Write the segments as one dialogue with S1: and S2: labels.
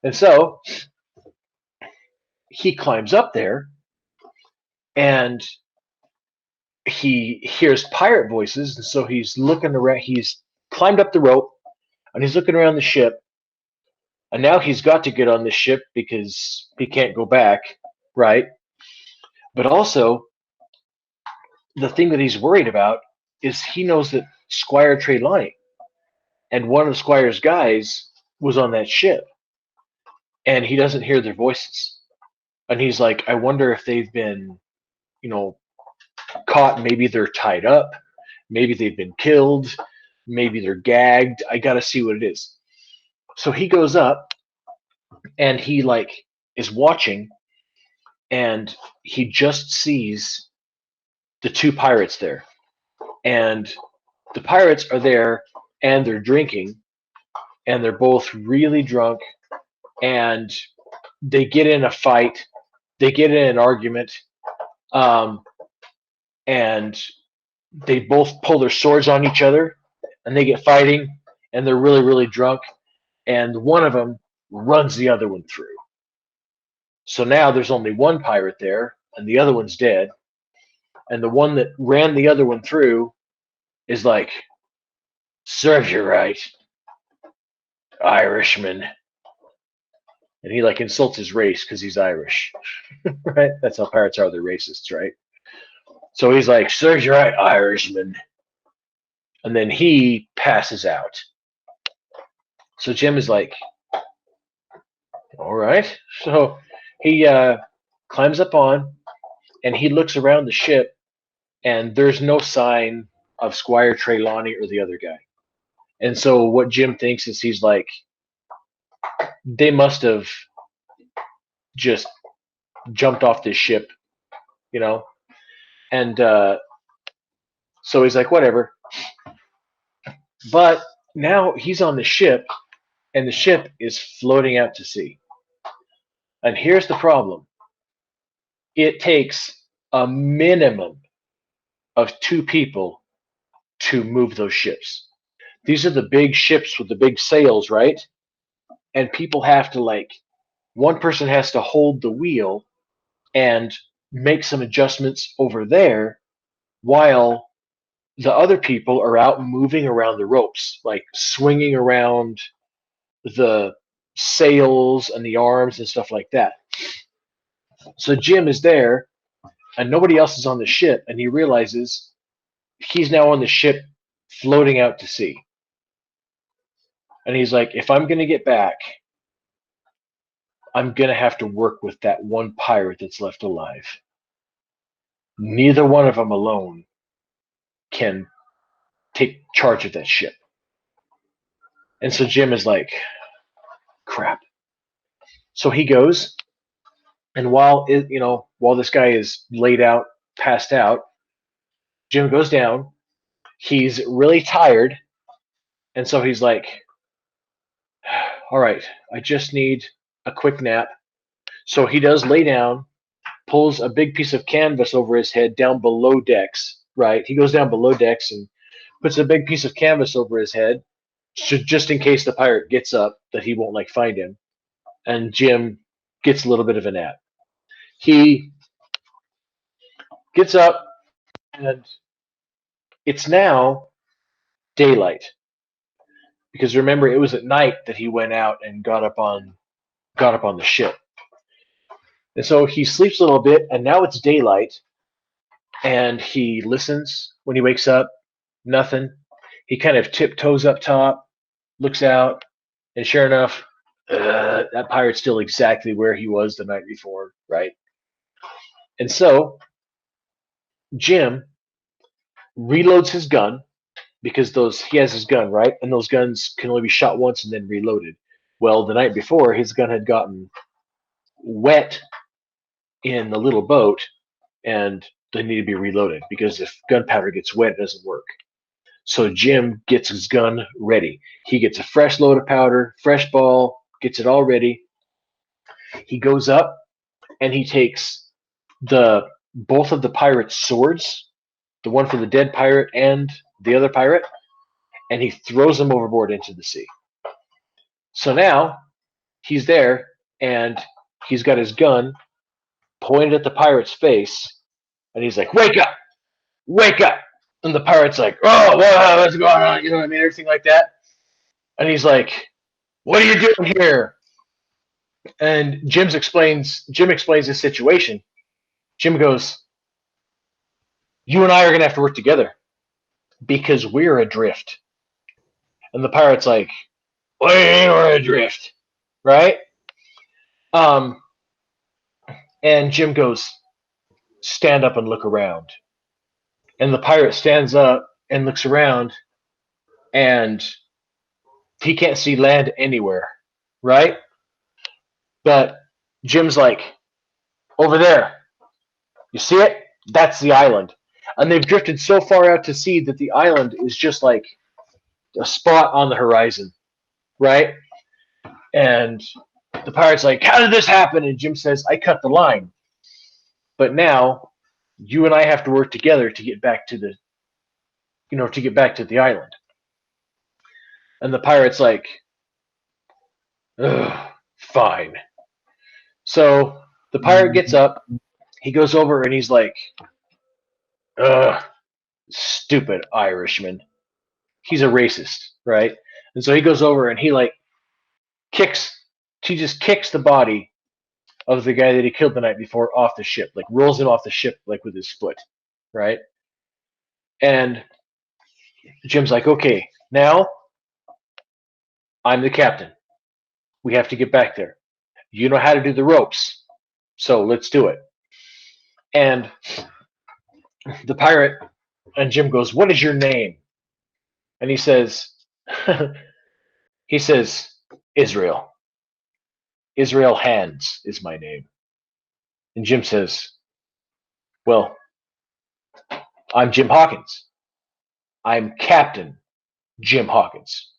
S1: And so he climbs up there and he hears pirate voices. And so he's looking around. He's climbed up the rope and he's looking around the ship. And now he's got to get on the ship because he can't go back, right? But also, the thing that he's worried about is he knows that Squire Trelawney and one of Squire's guys was on that ship, and he doesn't hear their voices. And he's like, I wonder if they've been, you know, caught. Maybe they're tied up. Maybe they've been killed. Maybe they're gagged. I got to see what it is. So he goes up and he like is watching, and he just sees the two pirates there, and the pirates are there and they're drinking and they're both really drunk and they get in a fight, they get in an argument, um, and they both pull their swords on each other and they get fighting and they're really, really drunk. And one of them runs the other one through. So now there's only one pirate there and the other one's dead. And the one that ran the other one through is like, serves you right, Irishman. And he like insults his race because he's Irish, right? That's how pirates are. They're racists, right? So he's like, serves you right, Irishman. And then he passes out. So Jim is like, all right. So he climbs up on and he looks around the ship and there's no sign of Squire Trelawney or the other guy. And so what Jim thinks is he's like, they must have just jumped off this ship, you know? And so he's like, whatever. But now he's on the ship and the ship is floating out to sea. And here's the problem, it takes a minimum of two people to move those ships. These are the big ships with the big sails, right? And people have to like, one person has to hold the wheel and make some adjustments over there while the other people are out moving around the ropes, like swinging around the sails and the arms and stuff like that. So Jim is there and nobody else is on the ship, and he realizes he's now on the ship floating out to sea. And he's like, if I'm going to get back, I'm going to have to work with that one pirate that's left alive. Neither one of them alone can take charge of that ship. And so Jim is like, crap. So he goes, and while this guy is laid out, passed out, Jim goes down. He's really tired, and so he's like, all right, I just need a quick nap. So he does lay down, pulls a big piece of canvas over his head down below decks, right? He goes down below decks and puts a big piece of canvas over his head, just in case the pirate gets up, that he won't like find him. And Jim gets a little bit of a nap. He gets up, and it's now daylight because remember it was at night that he went out and got up on the ship. And so he sleeps a little bit, and now it's daylight, and he listens when he wakes up. Nothing. He kind of tiptoes up top, looks out, and sure enough, that pirate's still exactly where he was the night before, right? And so Jim reloads his gun because those he has his gun, right? And those guns can only be shot once and then reloaded. Well, the night before, his gun had gotten wet in the little boat, and they need to be reloaded because if gunpowder gets wet, it doesn't work. So Jim gets his gun ready. He gets a fresh load of powder, fresh ball, gets it all ready. He goes up and he takes the both of the pirates' swords, the one for the dead pirate and the other pirate, and he throws them overboard into the sea. So now he's there, and he's got his gun pointed at the pirate's face, and he's like, "Wake up! Wake up!" And the pirate's like, "Oh, what's going on?" You know what I mean? Everything like that. And he's like, "What are you doing here?" And Jim explains the situation. Jim goes, "You and I are gonna have to work together because we're adrift." And the pirate's like, "What do you mean we're adrift?" Right? Um, and Jim goes, "Stand up and look around." And the pirate stands up and looks around, and he can't see land anywhere, right? But Jim's like, "Over there, you see it? That's the island." And they've drifted so far out to sea that the island is just like a spot on the horizon, right? And the pirate's like, "How did this happen?" And Jim says, "I cut the line. But now you and I have to work together to get back to the island." And the pirate's like, "Ugh, fine." So the pirate gets up, he goes over and he's like, "Ugh, stupid Irishman." He's a racist, right? And so he goes over and kicks, he just kicks the body of the guy that he killed the night before off the ship, like rolls him off the ship like with his foot, right? And Jim's like, "Okay, now I'm the captain. We have to get back there. You know how to do the ropes, so let's do it." And the pirate and Jim goes, "What is your name?" And he says, he says, "Israel. Israel Hands is my name." And Jim says, "Well, I'm Jim Hawkins. I'm Captain Jim Hawkins.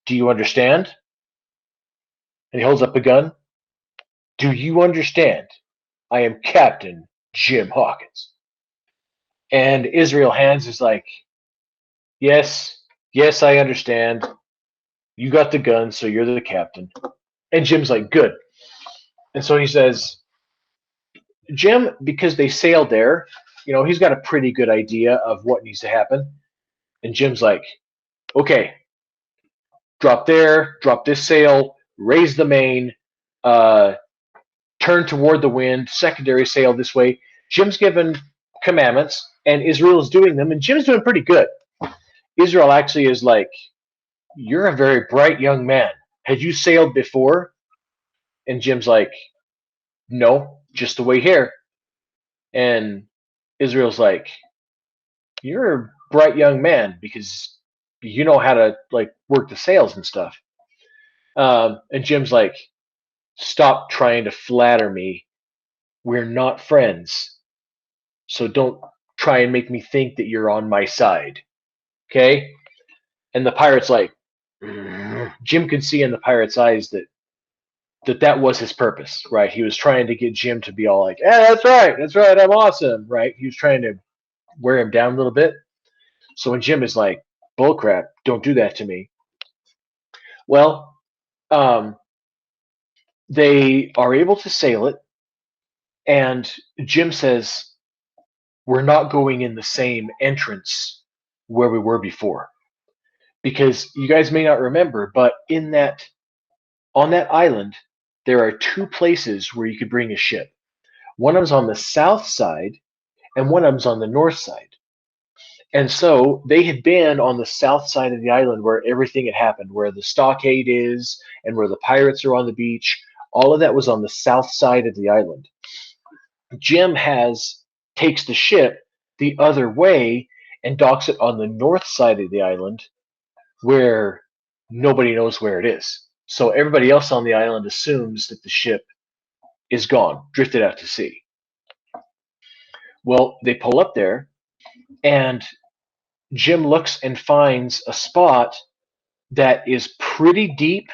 S1: Do you understand?" And he holds up a gun. "Do you understand? I am Captain Jim Hawkins." And Israel Hands is like, "Yes, yes, I understand. You got the gun, so you're the captain." And Jim's like, "Good." And so he says, Jim, because they sailed there, he's got a pretty good idea of what needs to happen. And Jim's like, "Okay, drop there, drop this sail, raise the main, uh, turn toward the wind, secondary sail this way." Jim's given commandments, and Israel's doing them, and Jim's doing pretty good. Israel actually is like, "You're a very bright young man. Had you sailed before?" And Jim's like, "No, just the way here." And Israel's like, "You're a bright young man because you know how to like work the sails and stuff." And Jim's like, "Stop trying to flatter me. We're not friends. So don't try and make me think that you're on my side. Okay?" And the pirate's like, Jim could see in the pirate's eyes that was his purpose, right? He was trying to get Jim to be all like, "Yeah, that's right, I'm awesome," right? He was trying to wear him down a little bit. So when Jim is like, "Bullcrap, don't do that to me." Well, um, they are able to sail it, and Jim says, "We're not going in the same entrance where we were before." Because you guys may not remember, but on that island, there are two places where you could bring a ship. One of them's on the south side, and one of them's on the north side. And so they had been on the south side of the island where everything had happened, where the stockade is and where the pirates are on the beach. All of that was on the south side of the island. Jim takes the ship the other way and docks it on the north side of the island where nobody knows where it is. So everybody else on the island assumes that the ship is gone, drifted out to sea. Well, they pull up there, and Jim looks and finds a spot that is pretty deep,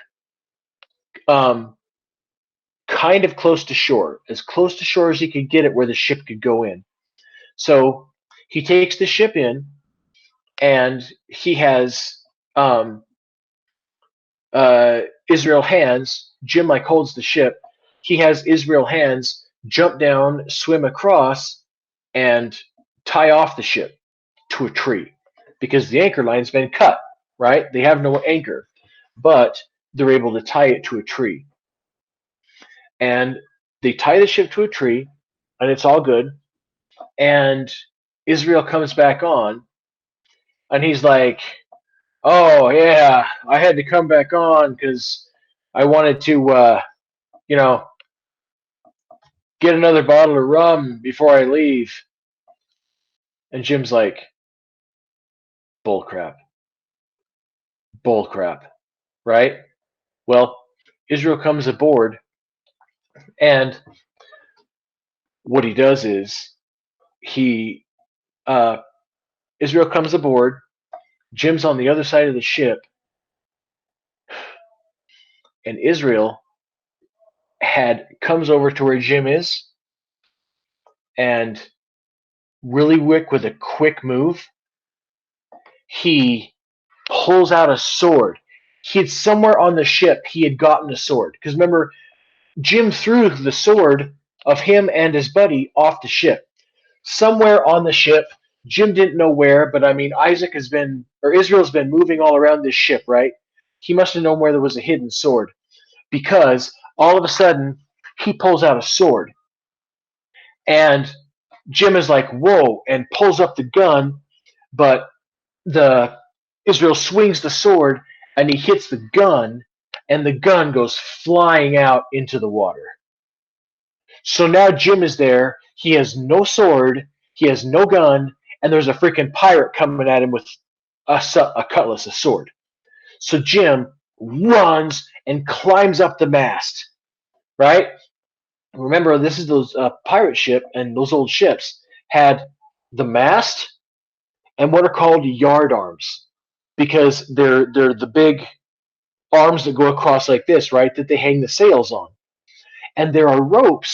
S1: um, kind of close to shore, as close to shore as he could get it where the ship could go in. So he takes the ship in, and he has Israel Hands, Jim like holds the ship. He has Israel Hands jump down, swim across, and tie off the ship to a tree because the anchor line's been cut, right? They have no anchor, but they're able to tie it to a tree. And they tie the ship to a tree, and it's all good. And Israel comes back on, and he's like, "Oh yeah, I had to come back on because I wanted to, you know, get another bottle of rum before I leave." And Jim's like, "Bull crap, bull crap," right? Well, Israel comes aboard, and what he does is he uh, Israel comes aboard. Jim's on the other side of the ship, and Israel had comes over to where Jim is, and really with a quick move, he pulls out a sword. He had somewhere on the ship he had gotten a sword because remember Jim threw the sword of him and his buddy off the ship. Somewhere on the ship, Jim didn't know where, but I mean Israel's been moving all around this ship, right? He must have known where there was a hidden sword because all of a sudden he pulls out a sword and Jim is like, "Whoa," and pulls up the gun, but the Israel swings the sword and he hits the gun and the gun goes flying out into the water. So now Jim is there. He has no sword, he has no gun, and there's a freaking pirate coming at him with a cutlass, a sword. So Jim runs and climbs up the mast, right? Remember, this is those pirate ship, and those old ships had the mast and what are called yard arms because they're the big arms that go across like this, right? That they hang the sails on. And there are rope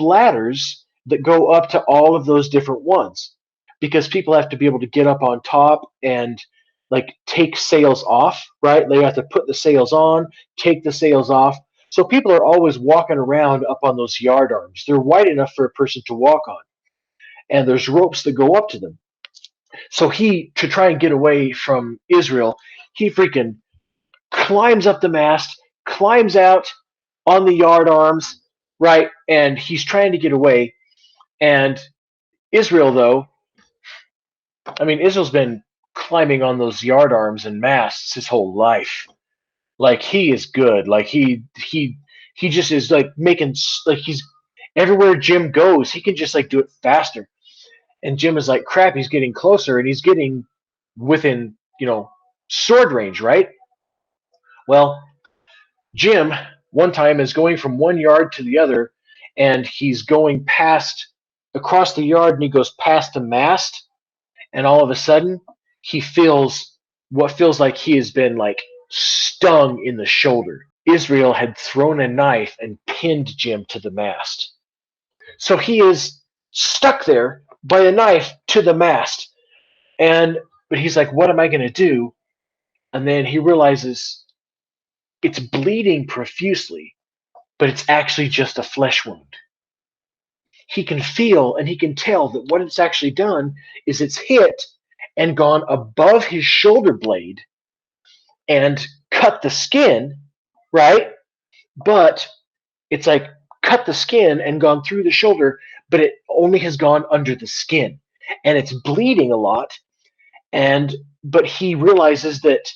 S1: ladders that go up to all of those different ones because people have to be able to get up on top and like take sails off, right? They have to put the sails on, take the sails off. So people are always walking around up on those yard arms. They're wide enough for a person to walk on. And there's ropes that go up to them. So to try and get away from Israel, he freaking climbs up the mast, climbs out on the yard arms, right? And he's trying to get away. And Israel, though, I mean, Israel's been climbing on those yard arms and masts his whole life. Like he is good. Like he just is like making like he's everywhere Jim goes, he can just like do it faster. And Jim is like, crap, he's getting closer and he's getting within, sword range, right? Well, Jim one time is going from one yard to the other and he's going past across the yard and he goes past the mast and all of a sudden he feels what feels like he has been like stung in the shoulder. Israel had thrown a knife and pinned Jim to the mast. So he is stuck there by a knife to the mast. But he's like, what am I going to do? And then he realizes it's bleeding profusely, but it's actually just a flesh wound. He can feel and he can tell that what it's actually done is it's hit and gone above his shoulder blade and cut the skin, right? But it's like cut the skin and gone through the shoulder, but it only has gone under the skin and it's bleeding a lot. But he realizes that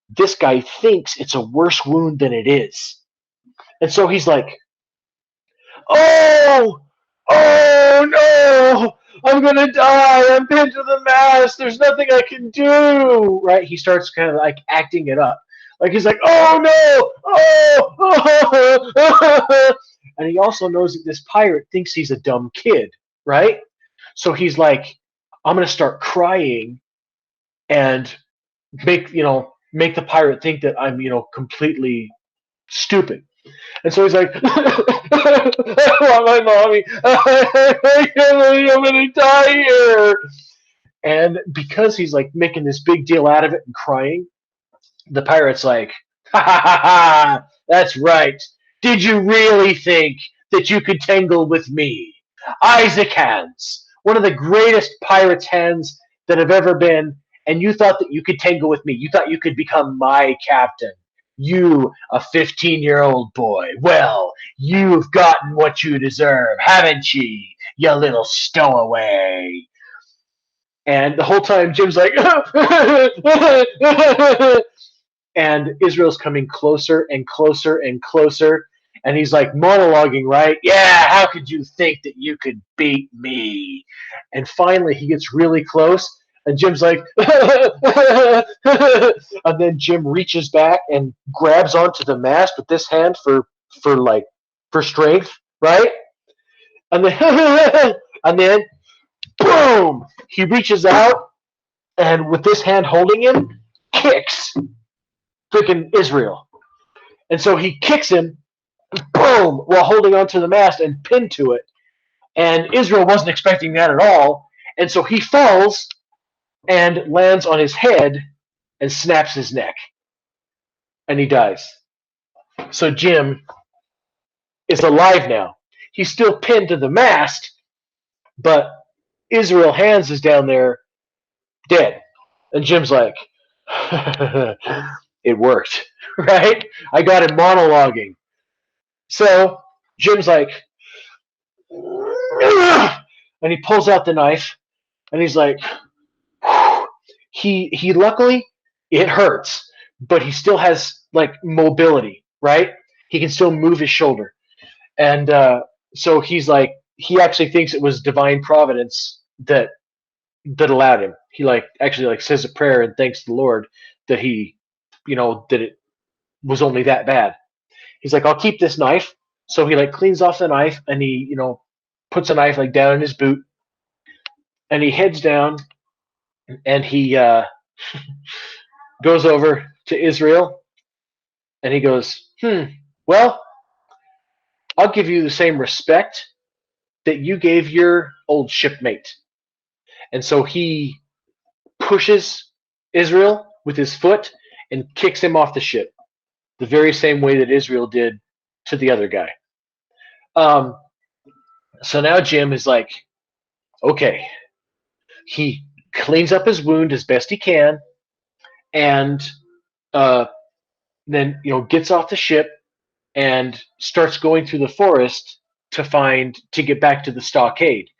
S1: this guy thinks it's a worse wound than it is. And so he's like, oh no, I'm going to die. I'm pinned to the mast. There's nothing I can do. Right? He starts kind of like acting it up. Like he's like, oh no, oh. And he also knows that this pirate thinks he's a dumb kid, right? So he's like, I'm going to start crying and make the pirate think that I'm completely stupid. And so he's like, I want my mommy. I can't believe I'm going to die here. And because he's like making this big deal out of it and crying, the pirate's like, Ha ha ha ha! That's right. Did you really think that you could tangle with me? Isaac Hands, one of the greatest pirates' hands that have ever been, and you thought that you could tangle with me. You thought you could become my captain. You, a 15-year-old boy. Well, you've gotten what you deserve, haven't ye, you little stowaway? And the whole time, Jim's like, and Israel's coming closer and closer and closer. And he's like monologuing, right? Yeah, how could you think that you could beat me? And finally, he gets really close, and Jim's like, and then Jim reaches back and grabs onto the mast with this hand for strength, right? And then and then boom, he reaches out and with this hand holding him, kicks freaking Israel. And so he kicks him, boom, while holding onto the mast and pinned to it. And Israel wasn't expecting that at all. And so he falls and lands on his head and snaps his neck. And he dies. So Jim is alive now. He's still pinned to the mast, but Israel Hands is down there dead. And Jim's like, it worked, right? I got him monologuing. So Jim's like, and he pulls out the knife, and he's like, he luckily it hurts, but he still has like mobility, right? He can still move his shoulder, and so he's like, he actually thinks it was divine providence that allowed him. He actually says a prayer and thanks the Lord that he, that it was only that bad. He's like, I'll keep this knife. So he cleans off the knife and he, puts a knife down in his boot, and he heads down and he goes over to Israel and he goes, well, I'll give you the same respect that you gave your old shipmate. And so he pushes Israel with his foot and kicks him off the ship, the very same way that Israel did to the other guy. So now Jim is like, okay. He cleans up his wound as best he can, and then gets off the ship and starts going through the forest to get back to the stockade,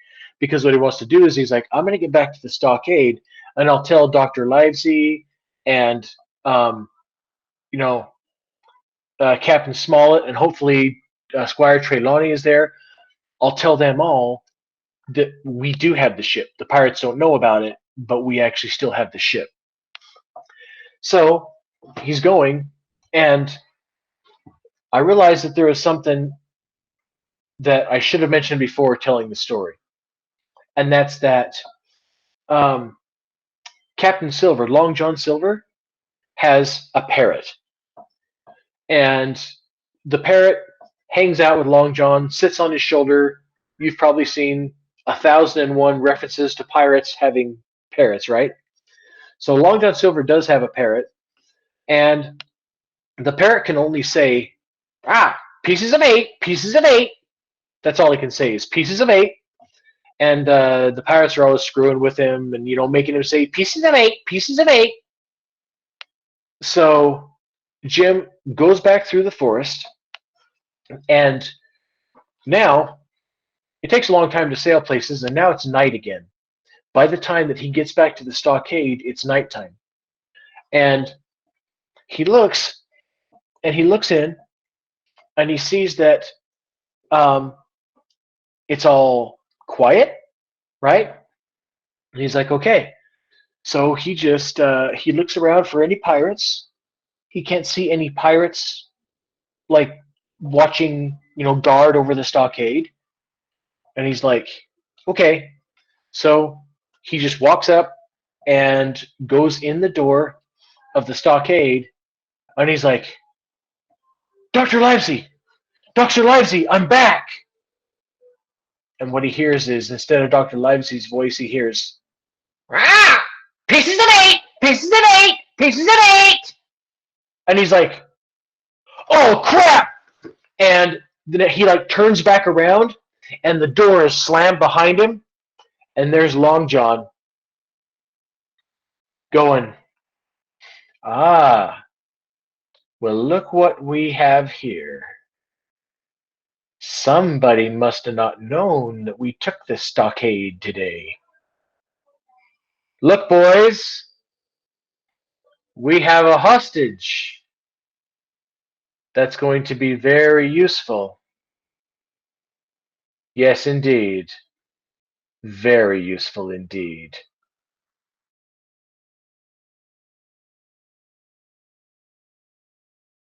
S1: because what he wants to do is he's like, I'm going to get back to the stockade and I'll tell Dr. Livesey and Captain Smollett and hopefully Squire Trelawney is there. I'll tell them all that we do have the ship. The pirates don't know about it, but we actually still have the ship. So he's going, and I realized that there was something that I should have mentioned before telling the story. And that's that Captain Silver, Long John Silver, has a parrot. And the parrot hangs out with Long John, sits on his shoulder. You've probably seen 1,001 references to pirates having parrots, right? So Long John Silver does have a parrot, and the parrot can only say, pieces of 8, pieces of 8. That's all he can say is pieces of 8. And the pirates are always screwing with him and, making him say pieces of 8, pieces of 8. So Jim goes back through the forest, and now it takes a long time to sail places, and now it's night again. By the time that he gets back to the stockade, it's nighttime. And he looks in, and he sees that it's all quiet, right? And he's like, okay. So he just he looks around for any pirates. He can't see any pirates watching, guard over the stockade. And he's like, okay. So he just walks up and goes in the door of the stockade, and he's like, Dr. Livesey, I'm back. And what he hears is, instead of Dr. Livesey's voice, he hears, pieces of 8, pieces of 8, pieces of 8. And he's like, oh crap! And then he like turns back around, and the door is slammed behind him, and there's Long John going, ah, well, look what we have here. Somebody must have not known that we took the stockade today. Look, boys, we have a hostage that's going to be very useful. Yes, indeed. Very useful indeed.